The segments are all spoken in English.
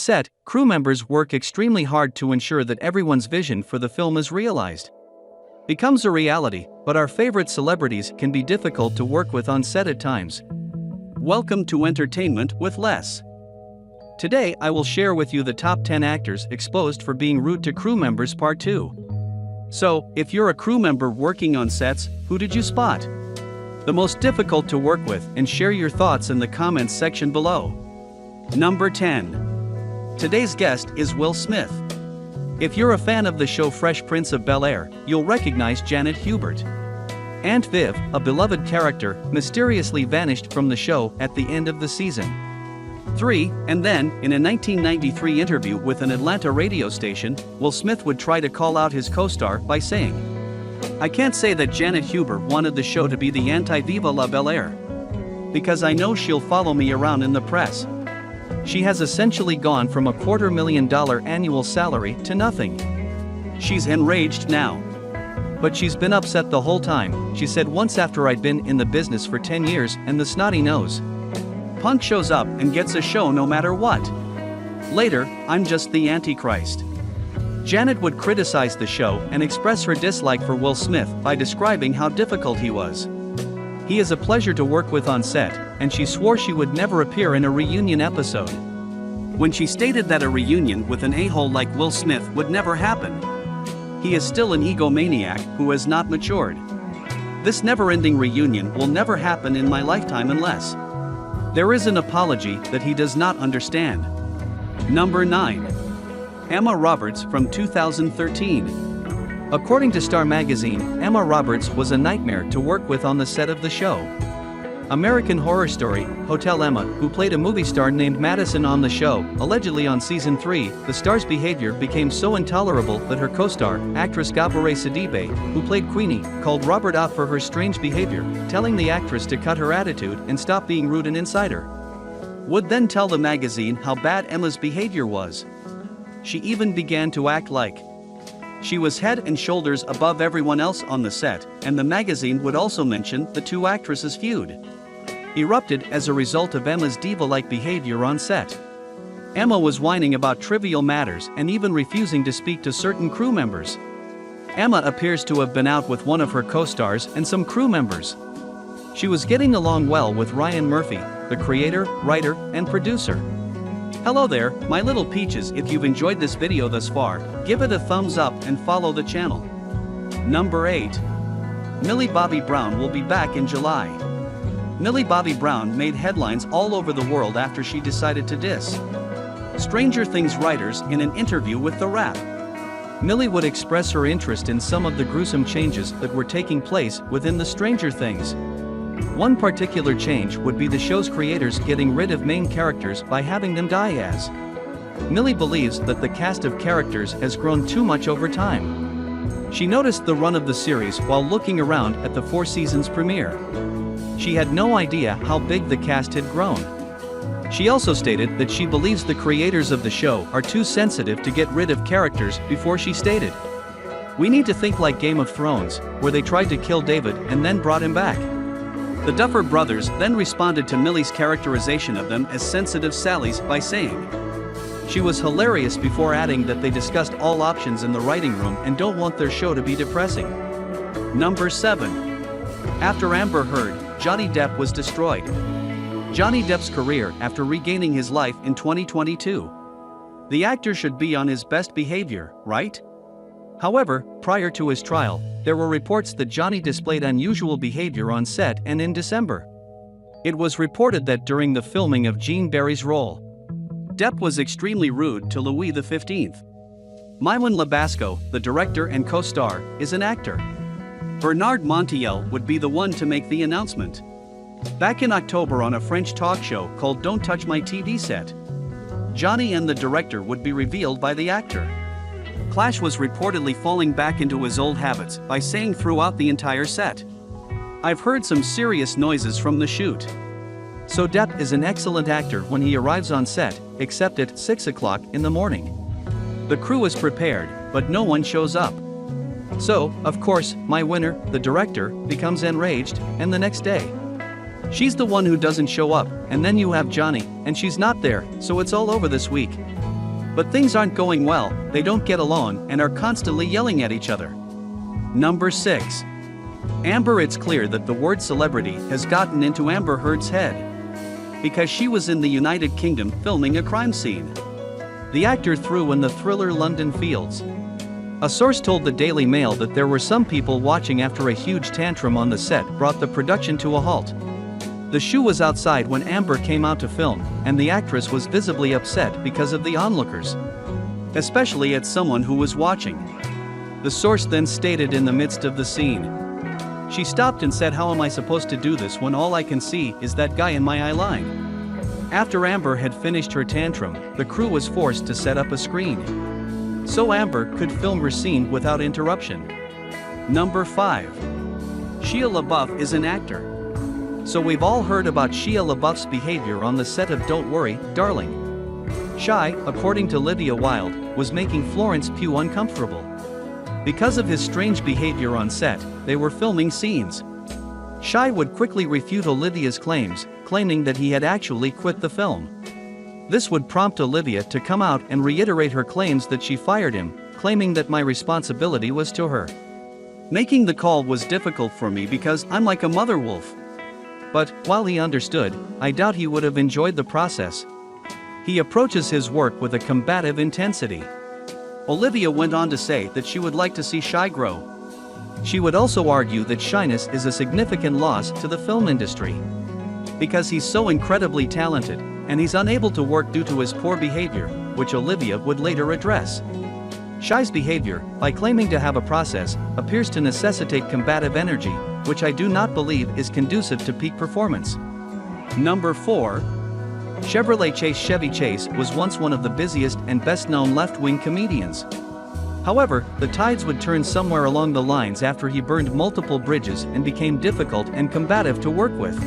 set, crew members work extremely hard to ensure that everyone's vision for the film is realized. Becomes a reality, but our favorite celebrities can be difficult to work with on set at times. Welcome to Entertainment with Les. Today I will share with you the top 10 actors exposed for being rude to crew members part 2. So, if you're a crew member working on sets, who did you spot? The most difficult to work with, and share your thoughts in the comments section below. Number 10. Today's guest is Will Smith. If you're a fan of the show Fresh Prince of Bel-Air, you'll recognize Janet Hubert. Aunt Viv, a beloved character, mysteriously vanished from the show at the end of the season 3, and then, in a 1993 interview with an Atlanta radio station, Will Smith would try to call out his co-star by saying, "I can't say that Janet Hubert wanted the show to be the anti-Viva La Bel-Air. Because I know she'll follow me around in the press. She has essentially gone from a $250,000 annual salary to nothing. She's enraged now. But she's been upset the whole time," she said once after I'd been in the business for 10 years and the snotty nose punk shows up and gets a show no matter what. Later, I'm just the Antichrist. Janet would criticize the show and express her dislike for Will Smith by describing how difficult he was. He is a pleasure to work with on set, and she swore she would never appear in a reunion episode. When she stated that a reunion with an a-hole like Will Smith would never happen. He is still an egomaniac who has not matured. This never-ending reunion will never happen in my lifetime unless there is an apology that he does not understand. Number 9. Emma Roberts from 2013. According to Star Magazine, Emma Roberts was a nightmare to work with on the set of the show. American Horror Story, Hotel Emma, who played a movie star named Madison on the show, allegedly on season 3, the star's behavior became so intolerable that her co-star, actress Gabourey Sidibe, who played Queenie, called Robert out for her strange behavior, telling the actress to cut her attitude and stop being rude and insider. Would then tell the magazine how bad Emma's behavior was. She even began to act like she was head and shoulders above everyone else on the set, and the magazine would also mention the two actresses' feud erupted as a result of Emma's diva-like behavior on set. Emma was whining about trivial matters and even refusing to speak to certain crew members. Emma appears to have been out with one of her co-stars and some crew members. She was getting along well with Ryan Murphy, the creator, writer, and producer. Hello there, my little peaches. If you've enjoyed this video thus far, give it a thumbs up and follow the channel. Number 8. Millie Bobby Brown will be back in July. Millie Bobby Brown made headlines all over the world after she decided to diss Stranger Things writers in an interview with The Wrap. Millie would express her interest in some of the gruesome changes that were taking place within the Stranger Things. One particular change would be the show's creators getting rid of main characters by having them die as. Millie believes that the cast of characters has grown too much over time. She noticed the run of the series while looking around at the 4 seasons premiere. She had no idea how big the cast had grown. She also stated that she believes the creators of the show are too sensitive to get rid of characters before she stated, "We need to think like Game of Thrones, where they tried to kill David and then brought him back." The Duffer Brothers then responded to Millie's characterization of them as sensitive Sallys by saying she was hilarious, before adding that they discussed all options in the writing room and don't want their show to be depressing. Number 7. After Amber Heard, Johnny Depp was destroyed. Johnny Depp's career after regaining his life in 2022. The actor should be on his best behavior, right? However, prior to his trial, there were reports that Johnny displayed unusual behavior on set and in December. It was reported that during the filming of Gene Barry's role, Depp was extremely rude to Louis XV. Mywan Labasco, the director and co-star, is an actor. Bernard Montiel would be the one to make the announcement. Back in October on a French talk show called Don't Touch My TV Set, Johnny and the director would be revealed by the actor. Clash was reportedly falling back into his old habits by saying throughout the entire set, "I've heard some serious noises from the shoot." So Depp is an excellent actor when he arrives on set, except at 6 o'clock in the morning. The crew is prepared, but no one shows up. So, of course, my winner, the director, becomes enraged, and the next day, she's the one who doesn't show up, and then you have Johnny, and she's not there, so it's all over this week. But things aren't going well, they don't get along and are constantly yelling at each other. Number 6. Amber. It's clear that the word celebrity has gotten into Amber Heard's head. Because she was in the United Kingdom filming a crime scene. The actor threw in the thriller London Fields. A source told the Daily Mail that there were some people watching after a huge tantrum on the set brought the production to a halt. The shoe was outside when Amber came out to film, and the actress was visibly upset because of the onlookers. Especially at someone who was watching. The source then stated in the midst of the scene. She stopped and said, "How am I supposed to do this when all I can see is that guy in my eye line?" After Amber had finished her tantrum, the crew was forced to set up a screen. So Amber could film her scene without interruption. Number 5. Shia LaBeouf is an actor. So we've all heard about Shia LaBeouf's behavior on the set of Don't Worry, Darling. Shia, according to Lydia Wilde, was making Florence Pugh uncomfortable. Because of his strange behavior on set, they were filming scenes. Shia would quickly refute Olivia's claims, claiming that he had actually quit the film. This would prompt Olivia to come out and reiterate her claims that she fired him, claiming that my responsibility was to her. Making the call was difficult for me because I'm like a mother wolf. But, while he understood, I doubt he would have enjoyed the process. He approaches his work with a combative intensity. Olivia went on to say that she would like to see Shia grow. She would also argue that shyness is a significant loss to the film industry. Because he's so incredibly talented, and he's unable to work due to his poor behavior, which Olivia would later address. Shia's behavior, by claiming to have a process, appears to necessitate combative energy, which I do not believe is conducive to peak performance. Number 4. Chevrolet Chase. Chevy Chase was once one of the busiest and best-known left-wing comedians. However, the tides would turn somewhere along the lines after he burned multiple bridges and became difficult and combative to work with.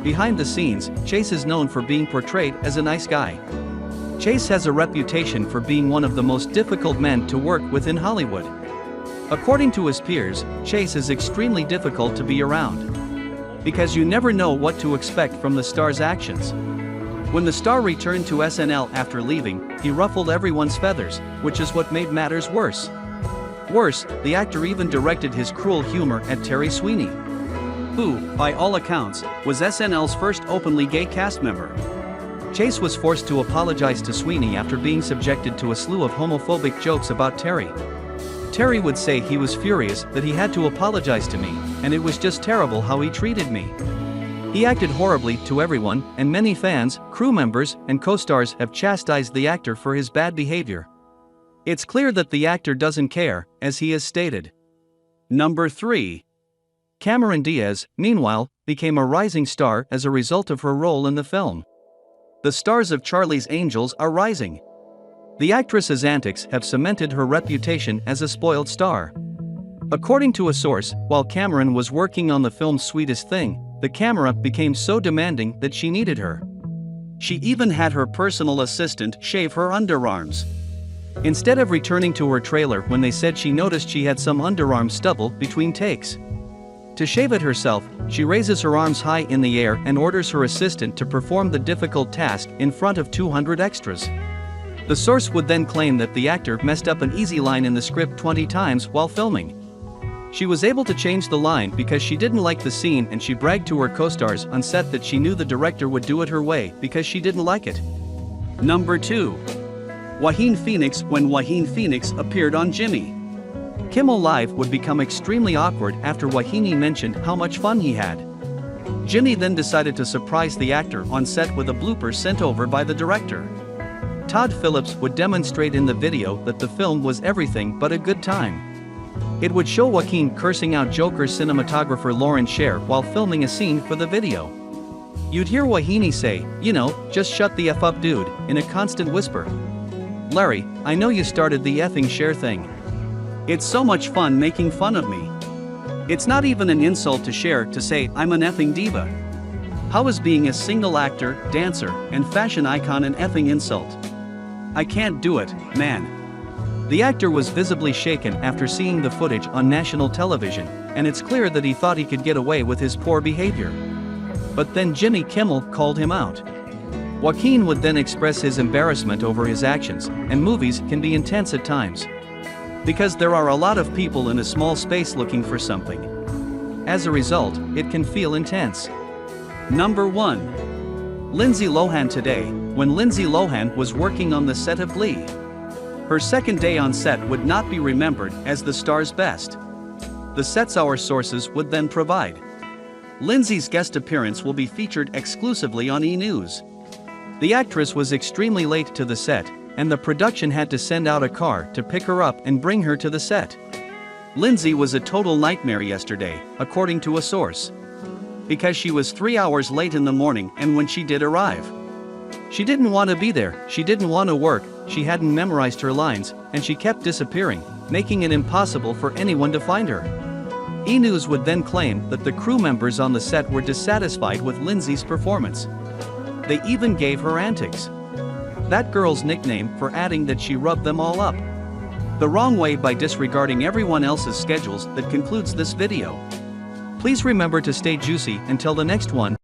Behind the scenes, Chase is known for being portrayed as a nice guy. Chase has a reputation for being one of the most difficult men to work with in Hollywood. According to his peers, Chase is extremely difficult to be around. Because you never know what to expect from the star's actions. When the star returned to SNL after leaving, he ruffled everyone's feathers, which is what made matters worse. Worse, the actor even directed his cruel humor at Terry Sweeney, who, by all accounts, was SNL's first openly gay cast member. Chase was forced to apologize to Sweeney after being subjected to a slew of homophobic jokes about Terry. Terry would say he was furious that he had to apologize to me, and it was just terrible how he treated me. He acted horribly to everyone, and many fans, crew members, and co-stars have chastised the actor for his bad behavior. It's clear that the actor doesn't care, as he has stated. Number 3. Cameron Diaz, meanwhile, became a rising star as a result of her role in the film. The stars of Charlie's Angels are rising. The actress's antics have cemented her reputation as a spoiled star. According to a source, while Cameron was working on the film's Sweetest Thing, the camera became so demanding that she needed her. She even had her personal assistant shave her underarms. Instead of returning to her trailer when they said she noticed she had some underarm stubble between takes. To shave it herself, she raises her arms high in the air and orders her assistant to perform the difficult task in front of 200 extras. The source would then claim that the actor messed up an easy line in the script 20 times while filming. She was able to change the line because she didn't like the scene, and she bragged to her co-stars on set that she knew the director would do it her way because she didn't like it. Number 2. Joaquin Phoenix. When Joaquin Phoenix appeared on Jimmy Kimmel Live would become extremely awkward after Joaquin mentioned how much fun he had. Jimmy then decided to surprise the actor on set with a blooper sent over by the director. Todd Phillips would demonstrate in the video that the film was everything but a good time. It would show Joaquin cursing out Joker cinematographer Lauren Sher while filming a scene for the video. You'd hear Joaquin say, "You know, just shut the F up dude," in a constant whisper. "Larry, I know you started the effing Cher thing. It's so much fun making fun of me. It's not even an insult to Cher to say I'm an effing diva. How is being a single actor, dancer, and fashion icon an effing insult? I can't do it, man." The actor was visibly shaken after seeing the footage on national television, and it's clear that he thought he could get away with his poor behavior. But then Jimmy Kimmel called him out. Joaquin would then express his embarrassment over his actions, and movies can be intense at times. Because there are a lot of people in a small space looking for something. As a result, it can feel intense. Number 1. Lindsay Lohan today, when Lindsay Lohan was working on the set of Glee. Her second day on set would not be remembered as the star's best. The sets our sources would then provide. Lindsay's guest appearance will be featured exclusively on E! News. The actress was extremely late to the set, and the production had to send out a car to pick her up and bring her to the set. Lindsay was a total nightmare yesterday, according to a source. Because she was 3 hours late in the morning, and when she did arrive, she didn't want to be there, she didn't want to work, she hadn't memorized her lines, and she kept disappearing, making it impossible for anyone to find her. E! News would then claim that the crew members on the set were dissatisfied with Lindsay's performance. They even gave her antics. That girl's nickname for adding that she rubbed them all up the wrong way by disregarding everyone else's schedules. That concludes this video. Please remember to stay juicy until the next one.